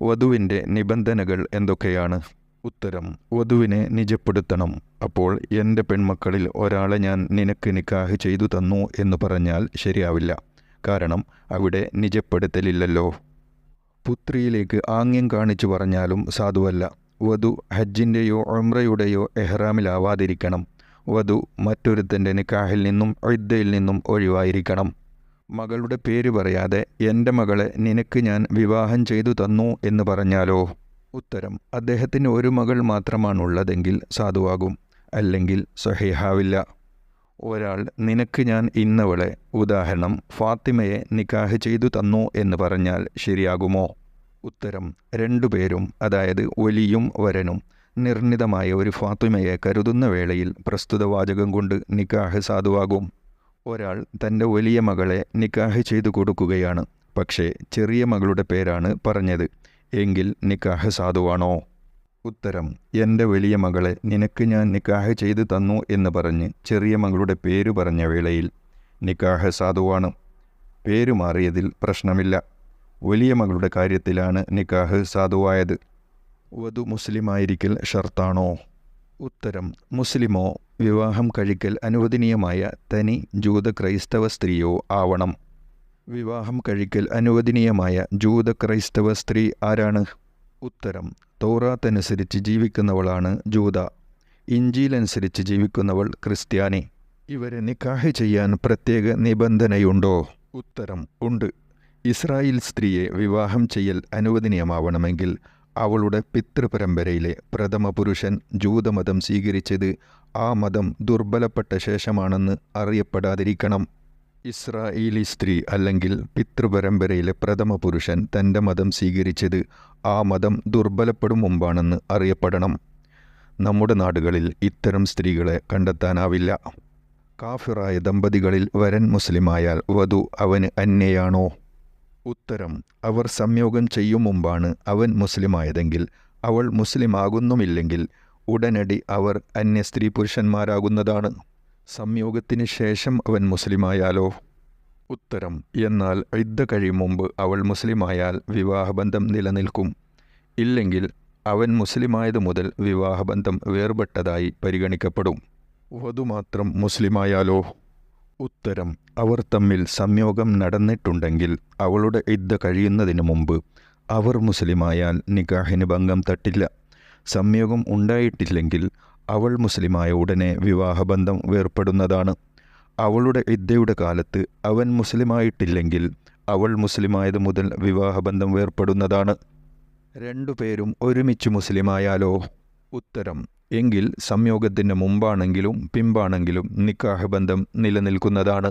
വധുവിൻ്റെ നിബന്ധനകൾ എന്തൊക്കെയാണ്? ഉത്തരം: വധുവിനെ നിജപ്പെടുത്തണം. അപ്പോൾ എൻ്റെ പെൺമക്കളിൽ ഒരാളെ ഞാൻ നിനക്ക് നിക്കാഹ് ചെയ്തു തന്നു എന്ന് പറഞ്ഞാൽ ശരിയാവില്ല. കാരണം അവിടെ നിജപ്പെടുത്തലില്ലല്ലോ. പുത്രിയിലേക്ക് ആംഗ്യം കാണിച്ചു പറഞ്ഞാലും സാധുവല്ല. വധു ഹജ്ജിൻ്റെയോ ഉംറയുടെയോ എഹ്റാമിലാവാതിരിക്കണം. വധു മറ്റൊരുത്തൻ്റെ നിക്കാഹിൽ നിന്നും ഇദ്ദയിൽ നിന്നും ഒഴിവായിരിക്കണം. മകളുടെ പേര് പറയാതെ എൻ്റെ മകളെ നിനക്ക് ഞാൻ വിവാഹം ചെയ്തു തന്നു എന്ന് പറഞ്ഞാലോ? ഉത്തരം: അദ്ദേഹത്തിന് ഒരു മകൾ മാത്രമാണുള്ളതെങ്കിൽ സാധുവാകും, അല്ലെങ്കിൽ സ്വഹീഹാവില്ല. ഒരാൾ നിനക്ക് ഞാൻ ഇന്നവളെ, ഉദാഹരണം ഫാത്തിമയെ നിക്കാഹ് ചെയ്തു തന്നു എന്ന് പറഞ്ഞാൽ ശരിയാകുമോ? ഉത്തരം: രണ്ടുപേരും, അതായത് വലിയും വരനും നിർണിതമായ ഒരു ഫാത്തിമയെ കരുതുന്ന വേളയിൽ പ്രസ്തുത വാചകം കൊണ്ട് നിക്കാഹ് സാധുവാകും. ഒരാൾ തൻ്റെ വലിയ മകളെ നിക്കാഹ് ചെയ്തു കൊടുക്കുകയാണ്, പക്ഷേ ചെറിയ മകളുടെ പേരാണ് പറഞ്ഞത്, എങ്കിൽ നിക്കാഹ് സാധുവാണോ? ഉത്തരം: എൻ്റെ വലിയ മകളെ നിനക്ക് ഞാൻ നിക്കാഹ് ചെയ്തു തന്നു എന്ന് പറഞ്ഞ് ചെറിയ മകളുടെ പേര് പറഞ്ഞ വേളയിൽ നിക്കാഹ് സാധുവാണ്. പേര് മാറിയതിൽ പ്രശ്നമില്ല. വലിയ മകളുടെ കാര്യത്തിലാണ് നിക്കാഹ് സാധുവായത്. വധു മുസ്ലിമായിരിക്കൽ ഷർത്താണോ? ഉത്തരം: മുസ്ലിമോ വിവാഹം കഴിക്കൽ അനുവദനീയമായ തനി ജൂത ക്രൈസ്തവ സ്ത്രീയോ ആവണം. വിവാഹം കഴിക്കൽ അനുവദനീയമായ ജൂത ക്രൈസ്തവ സ്ത്രീ ആരാണ്? ഉത്തരം: തൗറാത്ത് അനുസരിച്ച് ജീവിക്കുന്നവളാണ് ജൂത, ഇഞ്ചീലനുസരിച്ച് ജീവിക്കുന്നവൾ ക്രിസ്ത്യാനി. ഇവരെ നിക്കാഹ് ചെയ്യാൻ പ്രത്യേക നിബന്ധനയുണ്ടോ? ഉത്തരം: ഉണ്ട്. ഇസ്രായേൽ സ്ത്രീയെ വിവാഹം ചെയ്യൽ അനുവദനീയമാവണമെങ്കിൽ അവളുടെ പിതൃപരമ്പരയിലെ പ്രഥമ പുരുഷൻ ജൂതമതം സ്വീകരിച്ചത് ആ മതം ദുർബലപ്പെട്ട ശേഷമാണെന്ന് അറിയപ്പെടാതിരിക്കണം. ഇസ്രായേലി സ്ത്രീ അല്ലെങ്കിൽ പിതൃപരമ്പരയിലെ പ്രഥമ പുരുഷൻ തൻ്റെ മതം സ്വീകരിച്ചത് ആ മതം ദുർബലപ്പെടും മുമ്പാണെന്ന് അറിയപ്പെടണം. നമ്മുടെ നാടുകളിൽ ഇത്തരം സ്ത്രീകളെ കണ്ടെത്താനാവില്ല. കാഫിറായ ദമ്പതികളിൽ വരൻ മുസ്ലിമായാൽ വധു അവന് അന്യയാണോ? ഉത്തരം: അവർ സംയോഗം ചെയ്യും മുമ്പാണ് അവൻ മുസ്ലിമായതെങ്കിൽ, അവൾ മുസ്ലിമാകുന്നുമില്ലെങ്കിൽ ഉടനടി അവർ അന്യ സ്ത്രീ പുരുഷന്മാരാകുന്നതാണ്. സംയോഗത്തിന് ശേഷം അവൻ മുസ്ലിമായാലോ? ഉത്തരം: എന്നാൽ ഇദ്ദ കഴിയും മുമ്പ് അവൾ മുസ്ലിമായാൽ വിവാഹബന്ധം നിലനിൽക്കും. ഇല്ലെങ്കിൽ അവൻ മുസ്ലിമായത് മുതൽ വിവാഹബന്ധം വേർപെട്ടതായി പരിഗണിക്കപ്പെടും. വധു മാത്രം മുസ്ലിമായാലോ? ഉത്തരം: അവർ തമ്മിൽ സംയോഗം നടന്നിട്ടുണ്ടെങ്കിൽ അവളുടെ ഇദ്ദ കഴിയുന്നതിന് മുമ്പ് അവർ മുസ്ലിമായാൽ നിക്കാഹിന് ഭംഗം തട്ടില്ല. സംയോഗം ഉണ്ടായിട്ടില്ലെങ്കിൽ അവൾ മുസ്ലിമായ ഉടനെ വിവാഹബന്ധം വേർപ്പെടുന്നതാണ്. അവളുടെ ഇദ്ദയുടെ കാലത്ത് അവൻ മുസ്ലിമായിട്ടില്ലെങ്കിൽ അവൾ മുസ്ലിമായത് മുതൽ വിവാഹബന്ധം വേർപ്പെടുന്നതാണ്. രണ്ടുപേരും ഒരുമിച്ച് മുസ്ലിമായാലോ? ഉത്തരം: എങ്കിൽ സംയോഗത്തിന് മുമ്പാണെങ്കിലും പിമ്പാണെങ്കിലും നിക്കാഹ് ബന്ധം നിലനിൽക്കുന്നതാണ്.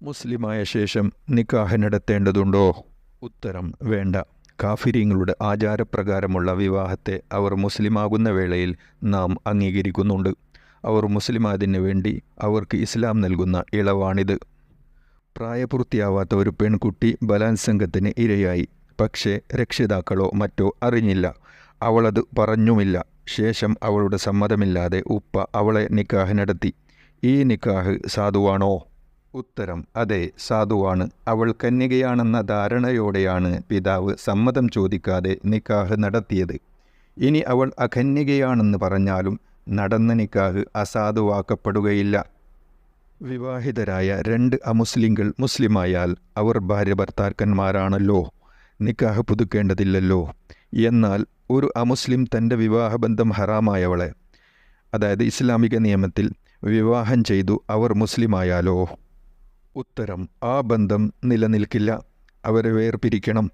മുസ്ലിമായ ശേഷം നിക്കാഹ് നടത്തേണ്ടതുണ്ടോ? ഉത്തരം: വേണ്ട. കാഫിരീങ്ങളുടെ ആചാരപ്രകാരമുള്ള വിവാഹത്തെ അവർ മുസ്ലിമാകുന്ന വേളയിൽ നാം അംഗീകരിക്കുന്നുണ്ട്. അവർ മുസ്ലിമായതിനു വേണ്ടി അവർക്ക് ഇസ്ലാം നൽകുന്ന ഇളവാണിത്. പ്രായപൂർത്തിയാവാത്ത ഒരു പെൺകുട്ടി ബലാത്സംഗത്തിന് ഇരയായി. പക്ഷേ രക്ഷിതാക്കളോ മറ്റോ അറിഞ്ഞില്ല. അവളത് പറഞ്ഞുമില്ല. ശേഷം അവളുടെ സമ്മതമില്ലാതെ ഉപ്പ അവളെ നിക്കാഹ് നടത്തി. ഈ നിക്കാഹ് സാധുവാണോ? ഉത്തരം: അതെ, സാധുവാണ്. അവൾ കന്യകയാണെന്ന ധാരണയോടെയാണ് പിതാവ് സമ്മതം ചോദിക്കാതെ നിക്കാഹ് നടത്തിയത്. ഇനി അവൾ അകന്യകയാണെന്ന് പറഞ്ഞാലും നടന്ന നിക്കാഹ് അസാധുവാക്കപ്പെടുകയില്ല. വിവാഹിതരായ രണ്ട് അമുസ്ലിങ്ങൾ മുസ്ലിമായാൽ അവർ ഭാര്യ ഭർത്താക്കന്മാരാണല്ലോ, നിക്കാഹ് പുതുക്കേണ്ടതില്ലല്ലോ. എന്നാൽ ഒരു അമുസ്ലിം തൻ്റെ വിവാഹബന്ധം ഹറാമായവളെ, അതായത് ഇസ്ലാമിക നിയമത്തിൽ വിവാഹം ചെയ്തു അവർ മുസ്ലിമായാലോ? ഉത്തരം: ആ ബന്ധം നിലനിൽക്കില്ല. അവരെ വേർപിരിക്കണം.